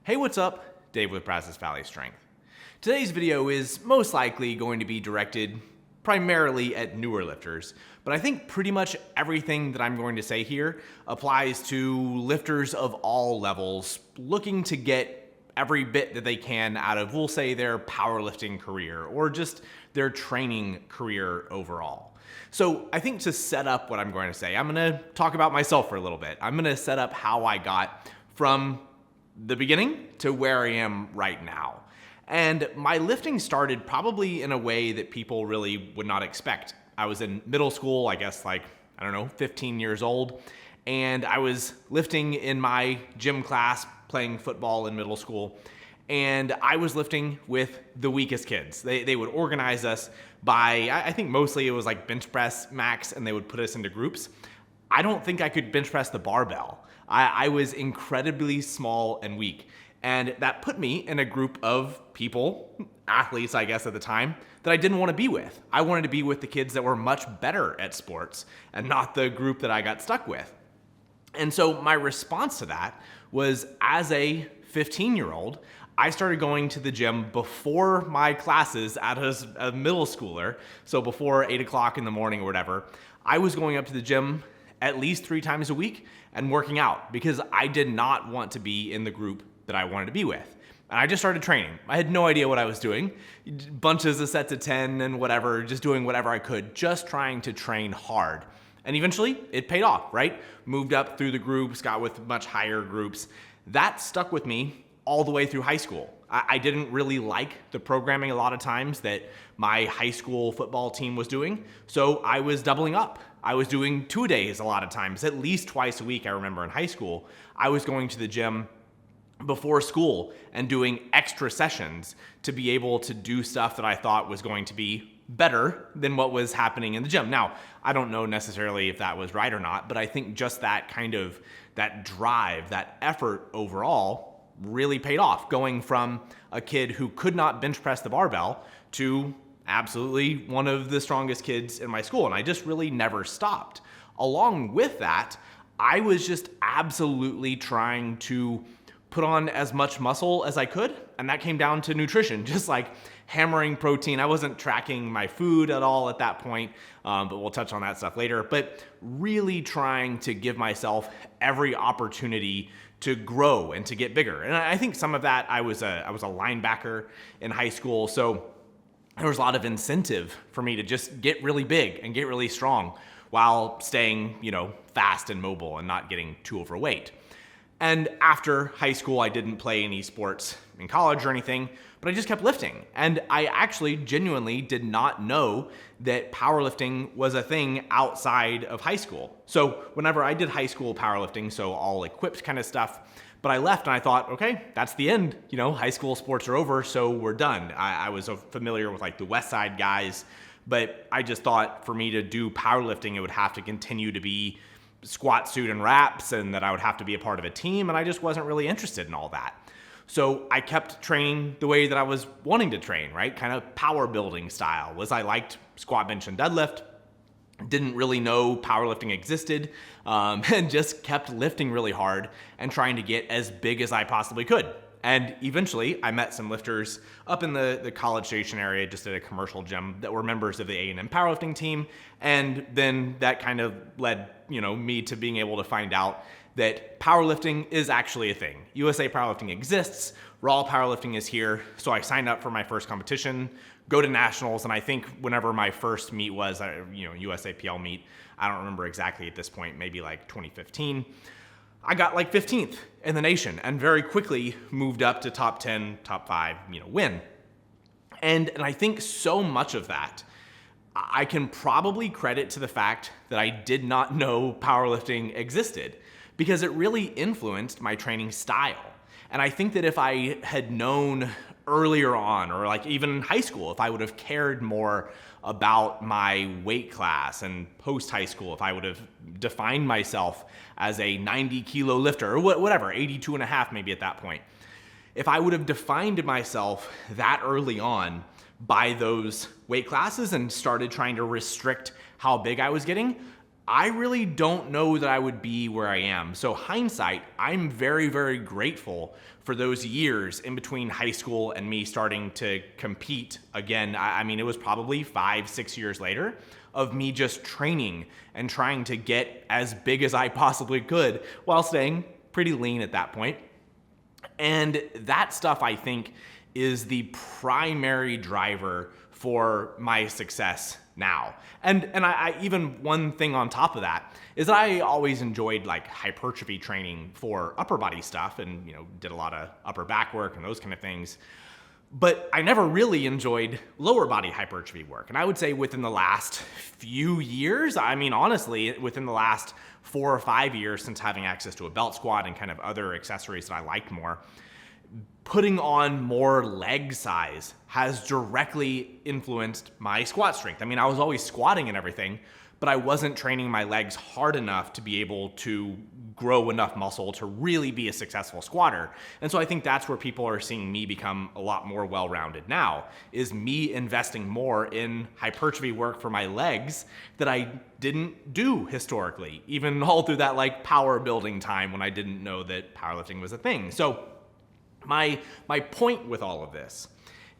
Hey, what's up? Dave with Brazos Strength. Today's video is most likely going to be directed primarily at newer lifters, but I think pretty much everything that I'm going to say here applies to lifters of all levels looking to get every bit that they can out of, we'll say, their powerlifting career or just their training career overall. So I think to set up what I'm going to say, I'm going to talk about myself for a little bit. I'm going to set up how I got from the beginning to where I am right now. And my lifting started probably in a way that people really would not expect. I was in middle school, I guess 15 years old, and I was lifting in my gym class, playing football in middle school, and I was lifting with the weakest kids. They would organize us by, I think mostly it was like bench press max, and they would put us into groups. I don't think I could bench press the barbell. I was incredibly small and weak, and that put me in a group of people, athletes I guess at the time, that I didn't want to be with. I wanted to be with the kids that were much better at sports and not the group that I got stuck with. And so my response to that was, as a 15-year-old, I started going to the gym before my classes as a middle schooler, so before 8 o'clock in the morning or whatever. I was going up to the gym at least 3 times a week and working out because I did not want to be in the group that I wanted to be with. And I just started training. I had no idea what I was doing. Bunches of sets of 10 and whatever, just doing whatever I could, just trying to train hard. And eventually it paid off, right? Moved up through the groups, got with much higher groups. That stuck with me all the way through high school. I didn't really like the programming a lot of times that my high school football team was doing, so I was doubling up. I was doing 2-a-days a lot of times, at least twice a week. I remember in high school, I was going to the gym before school and doing extra sessions to be able to do stuff that I thought was going to be better than what was happening in the gym. Now, I don't know necessarily if that was right or not, but I think just that drive, that effort overall really paid off, going from a kid who could not bench press the barbell to absolutely one of the strongest kids in my school. And I just really never stopped. Along with that, I was just absolutely trying to put on as much muscle as I could. And that came down to nutrition, just like hammering protein. I wasn't tracking my food at all at that point, but we'll touch on that stuff later. But really trying to give myself every opportunity to grow and to get bigger. And I think some of that, I was a linebacker in high school, so there was a lot of incentive for me to just get really big and get really strong while staying, fast and mobile and not getting too overweight. And after high school, I didn't play any sports in college or anything, but I just kept lifting. And I actually genuinely did not know that powerlifting was a thing outside of high school. So whenever I did high school powerlifting, so all equipped kind of stuff, but I left and I thought, okay, that's the end. High school sports are over, so we're done. I was familiar with the West Side guys, but I just thought for me to do powerlifting, it would have to continue to be squat, suit, and wraps, and that I would have to be a part of a team, and I just wasn't really interested in all that. So I kept training the way that I was wanting to train, right? Kind of power building style. I liked squat, bench, and deadlift. Didn't really know powerlifting existed, and just kept lifting really hard and trying to get as big as I possibly could. And eventually I met some lifters up in the College Station area, just at a commercial gym, that were members of the A&M powerlifting team. And then that kind of led, me to being able to find out that powerlifting is actually a thing. USA Powerlifting exists, Raw Powerlifting is here. So I signed up for my first competition, go to nationals, and I think whenever my first meet was, USA PL meet, I don't remember exactly at this point, maybe 2015. I got 15th in the nation and very quickly moved up to top 10, top 5, win. And I think so much of that I can probably credit to the fact that I did not know powerlifting existed, because it really influenced my training style. And I think that if I had known earlier on, or even in high school, if I would have cared more about my weight class, and post high school, if I would have defined myself as a 90 kilo lifter, or whatever, 82 and a half maybe at that point. If I would have defined myself that early on by those weight classes and started trying to restrict how big I was getting, I really don't know that I would be where I am. So hindsight, I'm very, very grateful for those years in between high school and me starting to compete again. I mean, it was probably 5-6 years later of me just training and trying to get as big as I possibly could while staying pretty lean at that point. And that stuff, I think, is the primary driver for my success now. And I even one thing on top of that is that I always enjoyed like hypertrophy training for upper body stuff and, did a lot of upper back work and those kind of things. But I never really enjoyed lower body hypertrophy work. And I would say within the last few years, I mean, honestly, within the last 4 or 5 years since having access to a belt squat and kind of other accessories that I liked more, putting on more leg size has directly influenced my squat strength. I mean, I was always squatting and everything, but I wasn't training my legs hard enough to be able to grow enough muscle to really be a successful squatter. And so I think that's where people are seeing me become a lot more well-rounded now, is me investing more in hypertrophy work for my legs that I didn't do historically, even all through that like power building time when I didn't know that powerlifting was a thing. So my point with all of this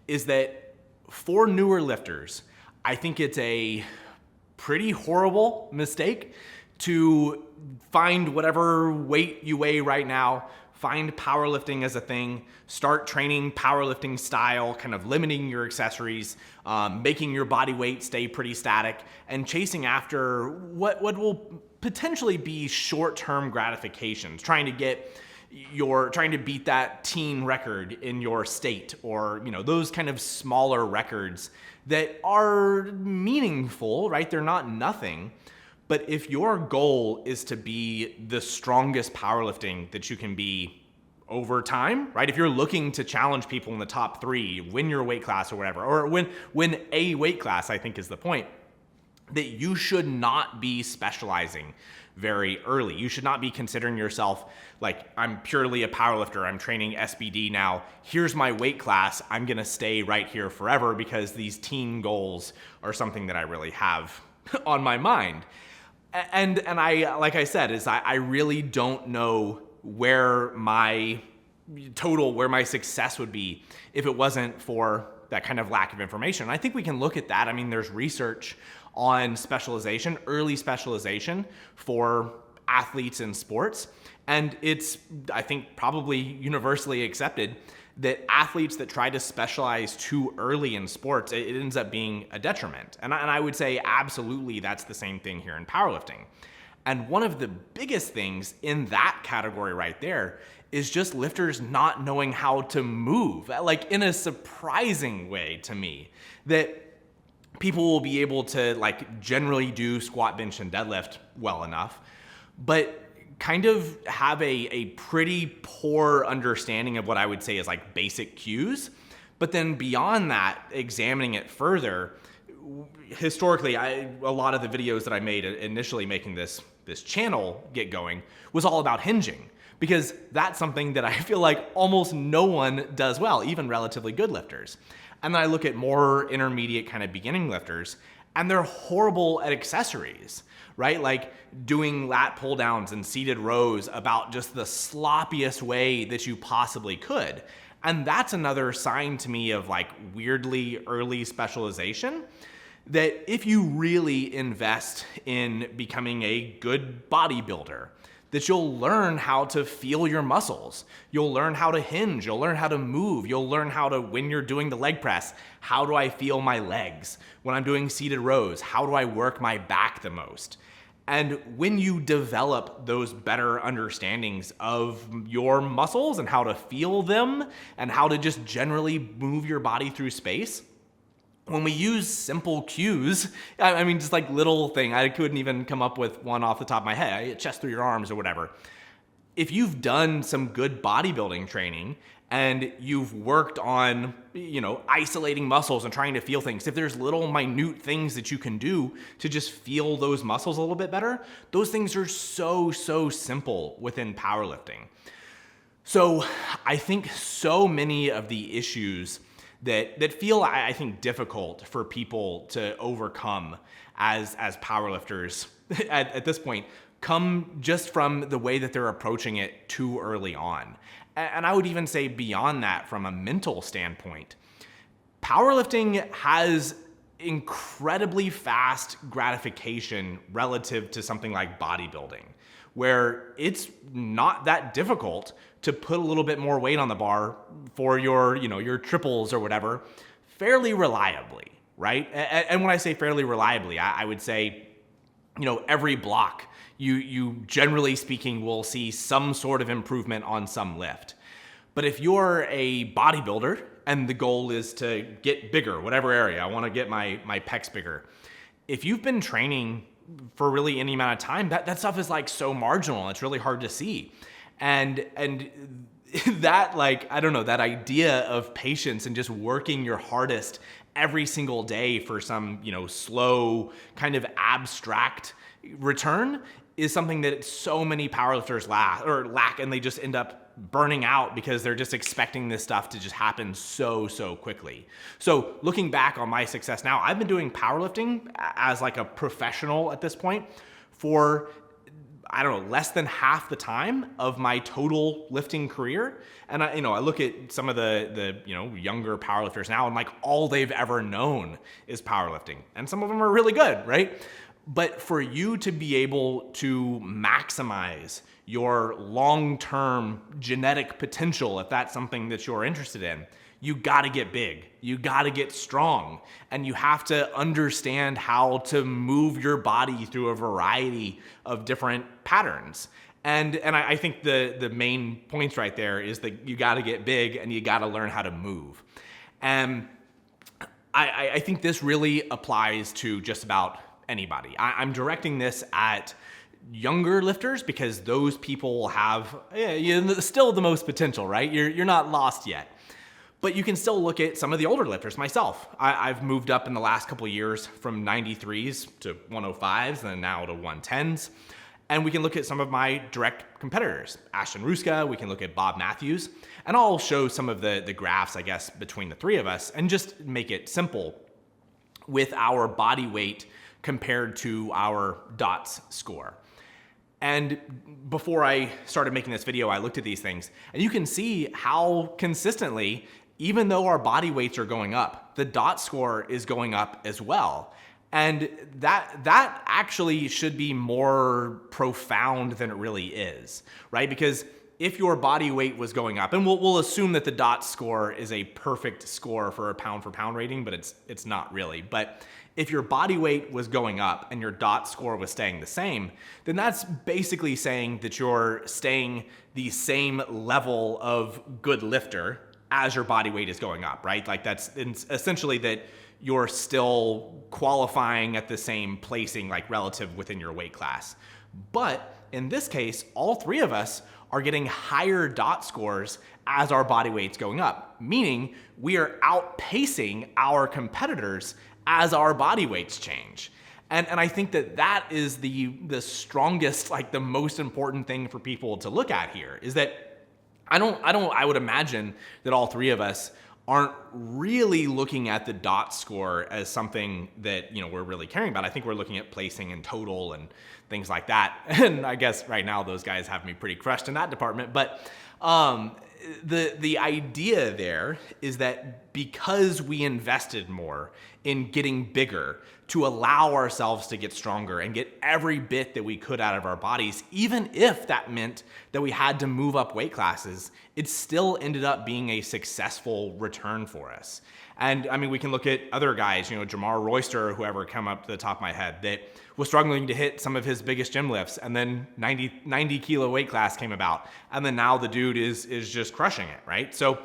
is that for newer lifters, I think it's a pretty horrible mistake to find whatever weight you weigh right now, find powerlifting as a thing, start training powerlifting style, kind of limiting your accessories, making your body weight stay pretty static, and chasing after what will potentially be short-term gratifications, trying to beat that teen record in your state, or those kind of smaller records that are meaningful, right? They're not nothing. But if your goal is to be the strongest powerlifting that you can be over time, right? If you're looking to challenge people in the top 3, win your weight class or whatever, or win a weight class, I think is the point, that you should not be specializing very early. You should not be considering yourself like, I'm purely a powerlifter, I'm training SBD now, here's my weight class, I'm gonna stay right here forever because these teen goals are something that I really have on my mind. And I, like I said, I really don't know where my success would be if it wasn't for that kind of lack of information. And I think we can look at that. I mean, there's research on specialization, early specialization for athletes in sports. And it's, I think, probably universally accepted that athletes that try to specialize too early in sports, it ends up being a detriment. And I would say absolutely that's the same thing here in powerlifting. And one of the biggest things in that category right there is just lifters not knowing how to move, like in a surprising way to me, that people will be able to like generally do squat, bench, and deadlift well enough, but kind of have a pretty poor understanding of what I would say is like basic cues. But then beyond that, examining it further, historically, a lot of the videos that I made initially making this channel get going was all about hinging, because that's something that I feel like almost no one does well, even relatively good lifters. And then I look at more intermediate kind of beginning lifters, and they're horrible at accessories, right? Like doing lat pull downs and seated rows about just the sloppiest way that you possibly could. And that's another sign to me of like weirdly early specialization, that if you really invest in becoming a good bodybuilder, that you'll learn how to feel your muscles. You'll learn how to hinge. You'll learn how to move. You'll learn how to, when you're doing the leg press, how do I feel my legs? When I'm doing seated rows, how do I work my back the most? And when you develop those better understandings of your muscles and how to feel them and how to just generally move your body through space, when we use simple cues, I mean, just like little thing, I couldn't even come up with one off the top of my head, chest through your arms or whatever. If you've done some good bodybuilding training and you've worked on, isolating muscles and trying to feel things, if there's little minute things that you can do to just feel those muscles a little bit better, those things are so simple within powerlifting. So I think so many of the issues that feel, I think, difficult for people to overcome as powerlifters at this point come just from the way that they're approaching it too early on. And I would even say beyond that, from a mental standpoint, powerlifting has incredibly fast gratification relative to something like bodybuilding, where it's not that difficult to put a little bit more weight on the bar for your triples or whatever fairly reliably, right? And when I say fairly reliably, I would say, every block, you generally speaking will see some sort of improvement on some lift. But if you're a bodybuilder and the goal is to get bigger, whatever area, I want to get my pecs bigger. If you've been training for really any amount of time, that stuff is like so marginal. It's really hard to see. And that, like, I don't know, that idea of patience and just working your hardest every single day for some, slow kind of abstract return is something that so many powerlifters lack, and they just end up burning out because they're just expecting this stuff to just happen so quickly. So looking back on my success now, I've been doing powerlifting as like a professional at this point for, I don't know, less than half the time of my total lifting career. And I look at some of the younger powerlifters now, and like all they've ever known is powerlifting. And some of them are really good, right? But for you to be able to maximize your long-term genetic potential, if that's something that you're interested in, you gotta get big, you gotta get strong, and you have to understand how to move your body through a variety of different patterns. And I think the main points right there is that you gotta get big and you gotta learn how to move. And I think this really applies to just about anybody. I'm directing this at younger lifters because those people have still the most potential, right? You're not lost yet. But you can still look at some of the older lifters. Myself, I've moved up in the last couple of years from 93s to 105s and now to 110s. And we can look at some of my direct competitors, Ashton Ruska, we can look at Bob Matthews, and I'll show some of the graphs, I guess, between the three of us and just make it simple with our body weight compared to our DOTS score. And before I started making this video, I looked at these things, and you can see how consistently, even though our body weights are going up, the DOT score is going up as well. And that actually should be more profound than it really is, right? Because if your body weight was going up, and we'll assume that the DOT score is a perfect score for a pound for pound rating, but it's not really. But if your body weight was going up and your DOT score was staying the same, then that's basically saying that you're staying the same level of good lifter as your body weight is going up, right? Like that's essentially that you're still qualifying at the same placing, like relative within your weight class. But in this case, all three of us are getting higher DOT scores as our body weight's going up, meaning we are outpacing our competitors as our body weights change. And I think that is the strongest, like the most important thing for people to look at here is that I would imagine that all three of us aren't really looking at the DOT score as something that, we're really caring about. I think we're looking at placing and total and things like that. And I guess right now those guys have me pretty crushed in that department. But the idea there is that because we invested more in getting bigger to allow ourselves to get stronger and get every bit that we could out of our bodies, even if that meant that we had to move up weight classes, it still ended up being a successful return for us. And I mean, we can look at other guys, Jamar Royster or whoever come up to the top of my head that was struggling to hit some of his biggest gym lifts, and then 90 kilo weight class came about, and then now the dude is just crushing it, right? So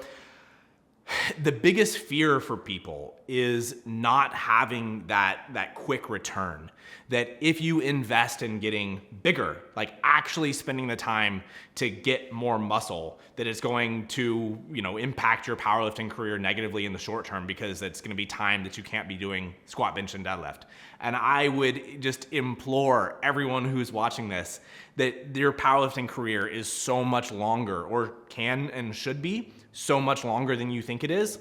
the biggest fear for people is not having that quick return. That if you invest in getting bigger, like actually spending the time to get more muscle, that it's going to, impact your powerlifting career negatively in the short term because it's going to be time that you can't be doing squat, bench, and deadlift. And I would just implore everyone who's watching this that your powerlifting career is so much longer, or can and should be so much longer than you think it is.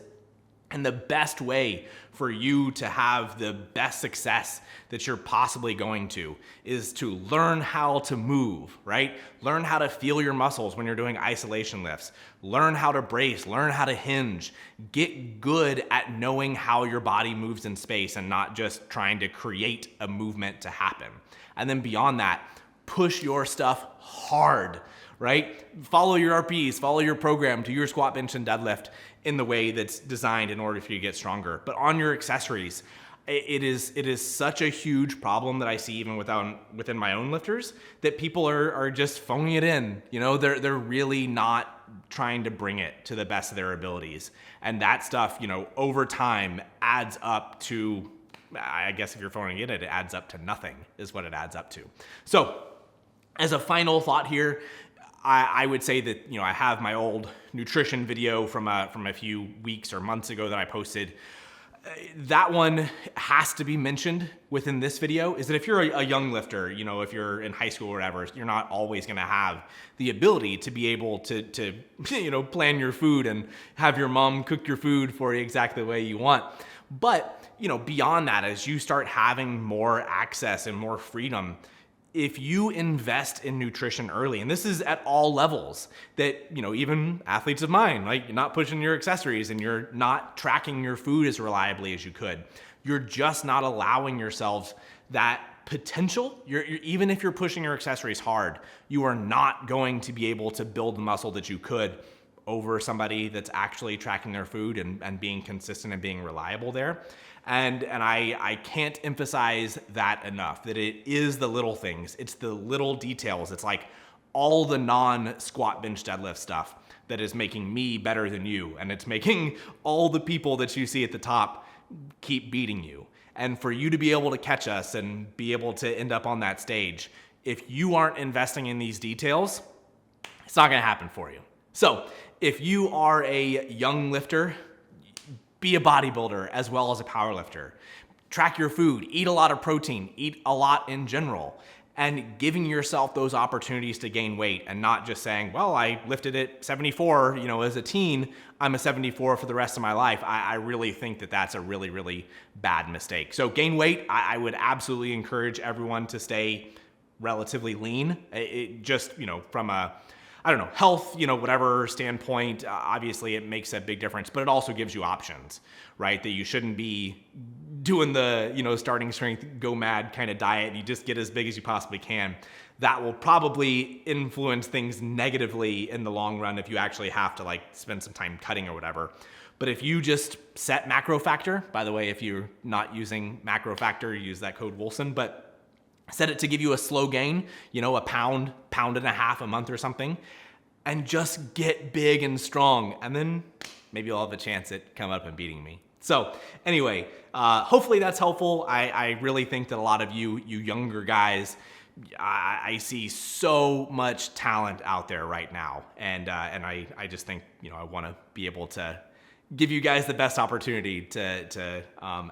And the best way for you to have the best success that you're possibly going to is to learn how to move, right? Learn how to feel your muscles when you're doing isolation lifts. Learn how to brace, learn how to hinge. Get good at knowing how your body moves in space and not just trying to create a movement to happen. And then beyond that, push your stuff hard, right? Follow your RPs, follow your program, do your squat, bench, and deadlift in the way that's designed in order for you to get stronger. But on your accessories, it is such a huge problem that I see even within my own lifters, that people are just phoning it in. You know, they're really not trying to bring it to the best of their abilities. And that stuff, you know, over time adds up to, I guess if you're phoning it in, it adds up to nothing is what it adds up to. So as a final thought here, I would say that, you know, I have my old nutrition video from a few weeks or months ago that I posted. That one has to be mentioned within this video, is that if you're a young lifter, you know, if you're in high school or whatever, you're not always gonna have the ability to be able to you know, plan your food and have your mom cook your food for you exactly the way you want. But, you know, beyond that, as you start having more access and more freedom, if you invest in nutrition early, and this is at all levels, that, you know, even athletes of mine, like, you're not pushing your accessories and you're not tracking your food as reliably as you could. You're just not allowing yourselves that potential. Even if you're pushing your accessories hard, you are not going to be able to build the muscle that you could over somebody that's actually tracking their food and being consistent and being reliable there. And I can't emphasize that enough, that it is the little things. It's the little details. It's like all the non-squat, bench, deadlift stuff that is making me better than you. And it's making all the people that you see at the top keep beating you. And for you to be able to catch us and be able to end up on that stage, if you aren't investing in these details, it's not gonna happen for you. So if you are a young lifter, be a bodybuilder as well as a power lifter. Track your food, eat a lot of protein, eat a lot in general, and giving yourself those opportunities to gain weight and not just saying, well, I lifted at 74, you know, as a teen, I'm a 74 for the rest of my life. I really think that that's a really, really bad mistake. So gain weight, I would absolutely encourage everyone to stay relatively lean. It just, you know, from a, I don't know, health, you know, whatever standpoint, obviously it makes a big difference, but it also gives you options, right? That you shouldn't be doing the, you know, starting strength, go mad kind of diet. You just get as big as you possibly can. That will probably influence things negatively in the long run if you actually have to like spend some time cutting or whatever. But if you just set macro factor, by the way, if you're not using macro factor, use that code Wilson, but set it to give you a slow gain, you know, a pound and a half a month or something, and just get big and strong. And then maybe you'll have a chance at coming up and beating me. So anyway, hopefully that's helpful. I really think that a lot of you younger guys, I see so much talent out there right now. And I just think, you know, I want to be able to give you guys the best opportunity to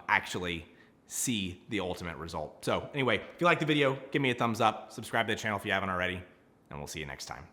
actually see the ultimate result. So anyway, if you like the video, give me a thumbs up, subscribe to the channel if you haven't already, and we'll see you next time.